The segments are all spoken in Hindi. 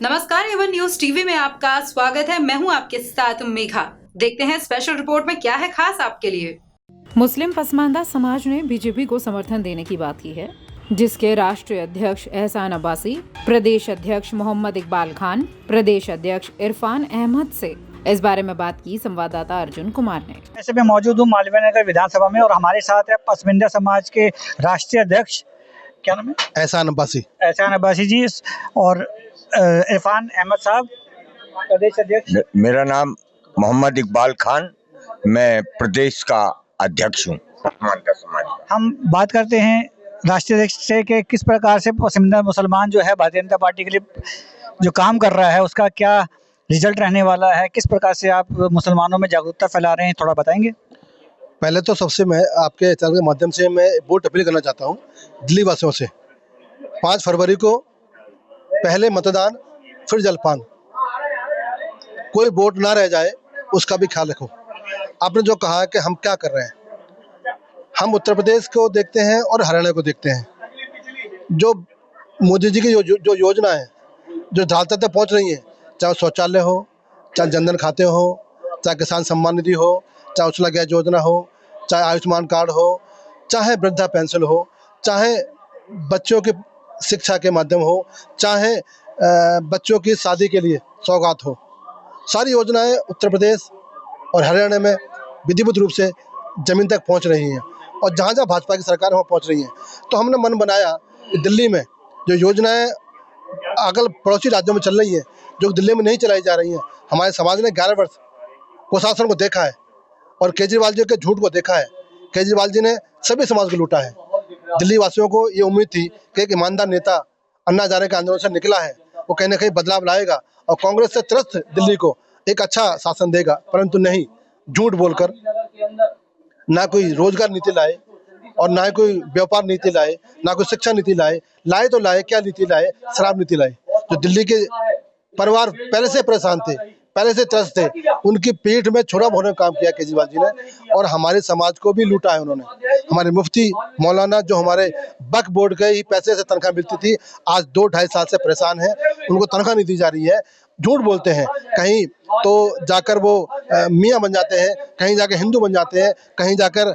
नमस्कार, एवन न्यूज टीवी में आपका स्वागत है। मैं हूं आपके साथ मेघा। देखते हैं स्पेशल रिपोर्ट में क्या है खास आपके लिए। मुस्लिम पसमानदा समाज ने बीजेपी को समर्थन देने की बात की है, जिसके राष्ट्रीय अध्यक्ष एहसान अब्बासी, प्रदेश अध्यक्ष मोहम्मद इकबाल खान, प्रदेश अध्यक्ष इरफान अहमद से इस बारे में बात की संवाददाता अर्जुन कुमार ने। ऐसे में मौजूद हूँ मालवीय नगर विधानसभा में और हमारे साथ है पसमानदा समाज के राष्ट्रीय अध्यक्ष, क्या नाम है? एहसान अब्बासी। एहसान अब्बासी जी और इरफान अहमद साहब, प्रदेश अध्यक्ष। मेरा नाम मोहम्मद इकबाल खान, मैं प्रदेश का अध्यक्ष हूँ पसमानदा समाज। हम बात करते हैं राष्ट्रीय अध्यक्ष से कि किस प्रकार से पसमानदा मुसलमान जो है भारतीय जनता पार्टी के लिए जो काम कर रहा है उसका क्या रिजल्ट रहने वाला है, किस प्रकार से आप मुसलमानों में जागरूकता फैला रहे हैं, थोड़ा बताएंगे। पहले तो सबसे मैं आपके चैनल के माध्यम से मैं वोट अपील करना चाहता हूँ दिल्ली वासियों से। 5 फरवरी को पहले मतदान फिर जलपान, कोई वोट ना रह जाए उसका भी ख्याल रखो। आपने जो कहा कि हम क्या कर रहे हैं, हम उत्तर प्रदेश को देखते हैं और हरियाणा को देखते हैं। जो मोदी जी की जो योजना है जो जहाँ तक पहुँच रही है, चाहे शौचालय हो, चाहे जनधन खाते हो, चाहे किसान सम्मान निधि हो, चाहे उज्ज्वला गैस योजना हो, चाहे आयुष्मान कार्ड हो, चाहे वृद्धा पेंशन हो, चाहे बच्चों की शिक्षा के माध्यम हो, चाहे बच्चों की शादी के लिए सौगात हो, सारी योजनाएं उत्तर प्रदेश और हरियाणा में विधिवत रूप से ज़मीन तक पहुंच रही हैं और जहां जहां भाजपा की सरकार वहाँ पहुंच रही हैं। तो हमने मन बनाया कि दिल्ली में जो योजनाएं अगल पड़ोसी राज्यों में चल रही हैं, जो दिल्ली में नहीं चलाई जा रही हैं, हमारे समाज ने 11 वर्ष कुशासन को देखा है और केजरीवाल जी के झूठ को देखा है। केजरीवाल जी ने सभी समाज को लूटा है। दिल्ली वासियों को ये उम्मीद थी कि एक ईमानदार नेता अन्ना हजारे के आंदोलन से निकला है, वो कहीं ना कहीं बदलाव लाएगा और कांग्रेस से त्रस्त दिल्ली को एक अच्छा शासन देगा, परंतु नहीं, झूठ बोलकर ना कोई रोजगार नीति लाए और ना कोई व्यापार नीति लाए, ना कोई शिक्षा नीति लाए तो लाए क्या नीति लाए? शराब नीति लाए। जो दिल्ली के परिवार पहले से परेशान थे, पहले से त्रस्त थे, उनकी पीठ में छुरा भोरने का काम किया केजरीवाल जी ने और हमारे समाज को भी लूटा है उन्होंने। हमारे मुफ्ती मौलाना जो हमारे वक्फ बोर्ड के ही पैसे से तनख्वाह मिलती थी, आज 2-2.5 साल से परेशान है, उनको तनख्वाह नहीं दी जा रही है। झूठ बोलते हैं, कहीं तो जाकर वो मियाँ बन जाते हैं, कहीं जाकर हिंदू बन जाते हैं, कहीं जाकर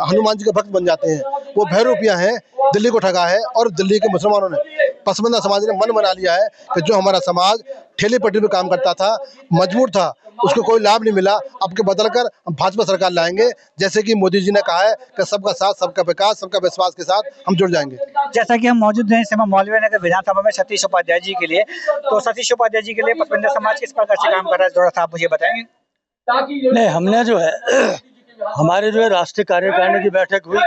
हनुमान जी के भक्त बन जाते हैं। वो भैरूपियाँ हैं, दिल्ली को ठगा है और दिल्ली के मुसलमानों ने, पसमानदा समाज ने मन बना लिया है कि जो हमारा समाज ठेली पट्टी पे काम करता था, मजबूर था, उसको कोई लाभ नहीं मिला, अब के बदल कर हम भाजपा सरकार लाएंगे। जैसे कि मोदी जी ने कहा है कि सबका साथ, सबका विकास, सबका विश्वास के साथ हम जुड़ जाएंगे। जैसा कि हम मौजूद हैं इस समय मालवीय नगर विधानसभा में सतीश उपाध्याय जी के लिए, तो सतीश उपाध्याय जी के लिए पसमानदा समाज किस प्रकार से काम कर रहा है, थोड़ा सा आप मुझे बताएंगे। नहीं, हमने जो है हमारे जो है राष्ट्रीय कार्यकारिणी की बैठक हुई,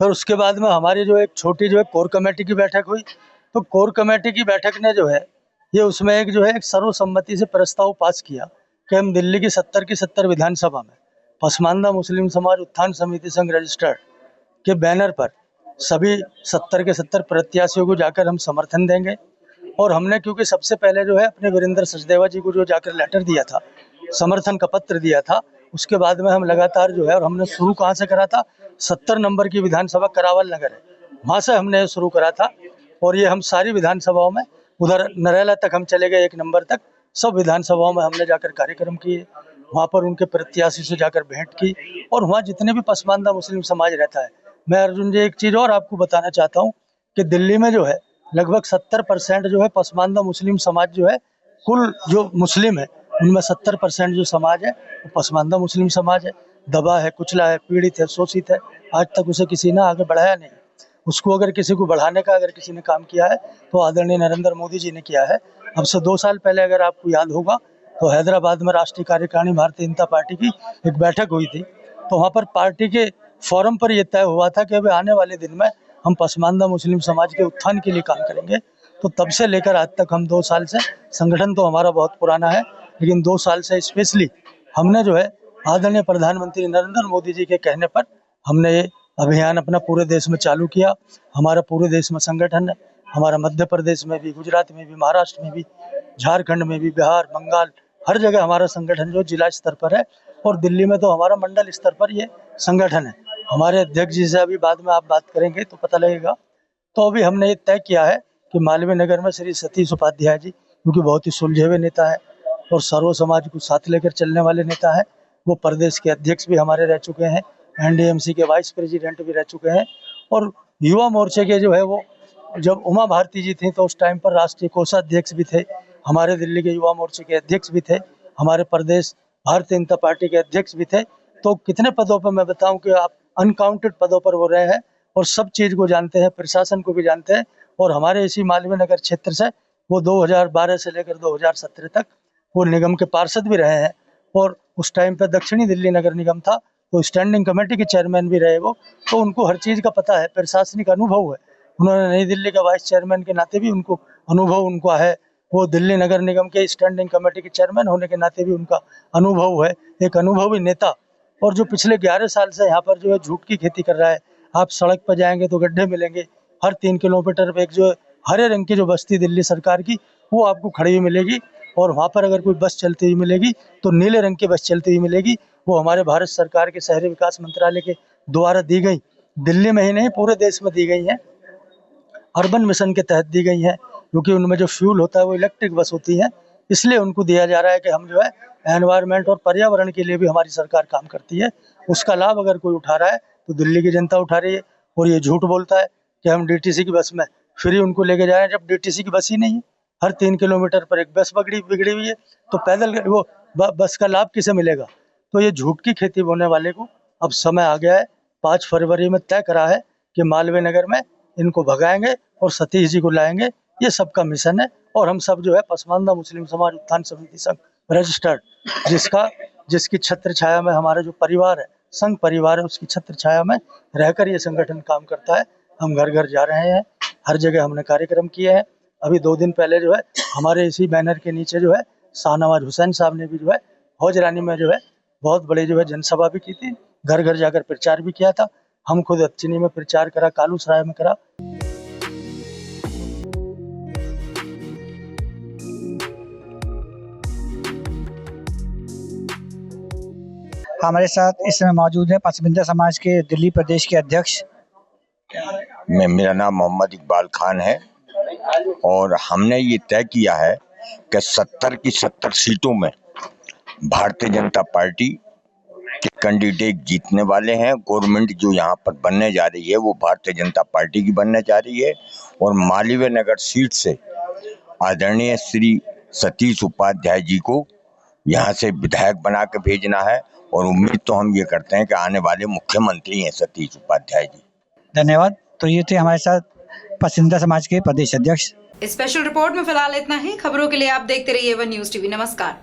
फिर उसके बाद में हमारी जो एक छोटी जो है कोर कमेटी की बैठक हुई। तो कोर कमेटी की बैठक ने जो है ये उसमें एक जो है एक सर्वसम्मति से प्रस्ताव पास किया कि हम दिल्ली की 70 की 70 विधानसभा में पसमानदा मुस्लिम समाज उत्थान समिति संघ रजिस्टर्ड के बैनर पर सभी 70 के 70 प्रत्याशियों को जाकर हम समर्थन देंगे। और हमने क्योंकि सबसे पहले जो है अपने वीरेंद्र सचदेवा जी को जो जाकर लेटर दिया था, समर्थन का पत्र दिया था, उसके बाद में हम लगातार जो है, और हमने शुरू कहाँ से करा था, 70 नंबर की विधानसभा करावल नगर है, वहाँ से हमने ये शुरू करा था। और ये हम सारी विधानसभाओं में, उधर नरेला तक हम चले गए, 1 नंबर तक, सब विधानसभाओं में हमने जाकर कार्यक्रम किए, वहाँ पर उनके प्रत्याशी से जाकर भेंट की और वहाँ जितने भी पसमानदा मुस्लिम समाज रहता है। मैं अर्जुन जी एक चीज़ और आपको बताना चाहता हूँ कि दिल्ली में जो है लगभग 70% जो है पसमानदा मुस्लिम समाज जो है, कुल जो मुस्लिम है उनमें 70% जो समाज है वो पसमानदा मुस्लिम समाज है। दबा है, कुचला है, पीड़ित है, शोषित है, आज तक उसे किसी ने आगे बढ़ाया नहीं। उसको अगर किसी को बढ़ाने का अगर किसी ने काम किया है तो आदरणीय नरेंद्र मोदी जी ने किया है। अब से 2 साल पहले अगर आपको याद होगा तो हैदराबाद में राष्ट्रीय कार्यकारिणी भारतीय जनता पार्टी की एक बैठक हुई थी, तो वहाँ पर पार्टी के फोरम पर यह तय हुआ था कि अभी आने वाले दिन में हम पसमानदा मुस्लिम समाज के उत्थान के लिए काम करेंगे। तो तब से लेकर आज तक हम 2 साल से, संगठन तो हमारा बहुत पुराना है, लेकिन 2 साल से स्पेशली हमने जो है आदरणीय प्रधानमंत्री नरेंद्र मोदी जी के कहने पर हमने ये अभियान अपना पूरे देश में चालू किया। हमारा पूरे देश में संगठन है, हमारा मध्य प्रदेश में भी, गुजरात में भी, महाराष्ट्र में भी, झारखंड में भी, बिहार, बंगाल, हर जगह हमारा संगठन जो जिला स्तर पर है और दिल्ली में तो हमारा मंडल स्तर पर ये संगठन है। हमारे अध्यक्ष जी से अभी बाद में आप बात करेंगे तो पता लगेगा। तो अभी हमने ये तय किया है कि मालवीय नगर में श्री सतीश उपाध्याय जी क्योंकि बहुत ही सुलझे हुए नेता है और सर्व समाज को साथ लेकर चलने वाले नेता है। वो प्रदेश के अध्यक्ष भी हमारे रह चुके हैं, एनडीएमसी के वाइस प्रेसिडेंट भी रह चुके हैं और युवा मोर्चे के जो है वो जब उमा भारती जी थी तो उस टाइम पर राष्ट्रीय कोषाध्यक्ष भी थे, हमारे दिल्ली के युवा मोर्चे के अध्यक्ष भी थे, हमारे प्रदेश भारतीय जनता पार्टी के अध्यक्ष भी थे। तो कितने पदों पर मैं बताऊं कि आप अनकाउंटेड पदों पर वो रहे हैं और सब चीज़ को जानते हैं, प्रशासन को भी जानते हैं। और हमारे इसी मालवीय नगर क्षेत्र से वो 2012 से लेकर 2017 तक वो निगम के पार्षद भी रहे हैं और उस टाइम पे दक्षिणी दिल्ली नगर निगम था तो स्टैंडिंग कमेटी के चेयरमैन भी रहे वो, तो उनको हर चीज़ का पता है, प्रशासनिक अनुभव है। उन्होंने नई दिल्ली का वाइस चेयरमैन के नाते भी उनको अनुभव उनका है, वो दिल्ली नगर निगम के स्टैंडिंग कमेटी के चेयरमैन होने के नाते भी उनका अनुभव है, एक अनुभवी नेता। और जो पिछले 11 साल से यहाँ पर जो है झूठ की खेती कर रहा है, आप सड़क पर जाएंगे तो गड्ढे मिलेंगे, हर 3 किलोमीटर पे एक जो हरे रंग की जो बस्ती दिल्ली सरकार की वो आपको खड़ी हुई मिलेगी और वहाँ पर अगर कोई बस चलती हुई मिलेगी तो नीले रंग की बस चलती हुई मिलेगी। वो हमारे भारत सरकार के शहरी विकास मंत्रालय के द्वारा दी गई, दिल्ली में ही नहीं पूरे देश में दी गई हैं, अर्बन मिशन के तहत दी गई हैं, क्योंकि उनमें जो फ्यूल होता है वो इलेक्ट्रिक बस होती है, इसलिए उनको दिया जा रहा है कि हम जो है एनवायरनमेंट और पर्यावरण के लिए भी हमारी सरकार काम करती है। उसका लाभ अगर कोई उठा रहा है तो दिल्ली की जनता उठा रही है और ये झूठ बोलता है कि हम डीटीसी की बस में फ्री उनको लेके जा रहे हैं, जब डीटीसी की बस ही नहीं है। हर 3 किलोमीटर पर एक बस बिगड़ी हुई है तो पैदल वो बस का लाभ किसे मिलेगा? तो ये झूठ की खेती बोने वाले को अब समय आ गया है। 5 फरवरी में तय करा है कि मालवीय नगर में इनको भगाएंगे और सतीश जी को लाएंगे, ये सबका मिशन है। और हम सब जो है पसमानदा मुस्लिम समाज उत्थान समिति संघ रजिस्टर्ड, जिसकी छत्र छाया में हमारा जो परिवार है, संघ परिवार है, उसकी छत्र छाया में रहकर ये संगठन काम करता है। हम घर घर जा रहे हैं, हर जगह हमने कार्यक्रम किए हैं। अभी 2 दिन पहले जो है हमारे इसी बैनर के नीचे जो है शाहनवाज हुसैन साहब ने भी जो है हौजरानी में जो है बहुत बड़ी जो है जनसभा भी की थी, घर घर जाकर प्रचार भी किया था। हम खुद अच्छनी में प्रचार करा, कालू सराय में करा। हमारे साथ इस समय मौजूद हैं पसमिंदा समाज के दिल्ली प्रदेश के अध्यक्ष। मेरा नाम मोहम्मद इकबाल खान है और हमने ये तय किया है कि 70 की 70 सीटों में भारतीय जनता पार्टी के कैंडिडेट जीतने वाले हैं। गवर्नमेंट जो यहाँ पर बनने जा रही है वो भारतीय जनता पार्टी की बनने जा रही है और मालवीय नगर सीट से आदरणीय श्री सतीश उपाध्याय जी को यहाँ से विधायक बना के भेजना है और उम्मीद तो हम ये करते हैं कि आने वाले मुख्यमंत्री हैं सतीश उपाध्याय जी। धन्यवाद। तो ये थे हमारे साथ पसंदीदा समाज के प्रदेश अध्यक्ष। स्पेशल रिपोर्ट में फिलहाल इतना ही। खबरों के लिए आप देखते रहिए वन न्यूज टीवी। नमस्कार।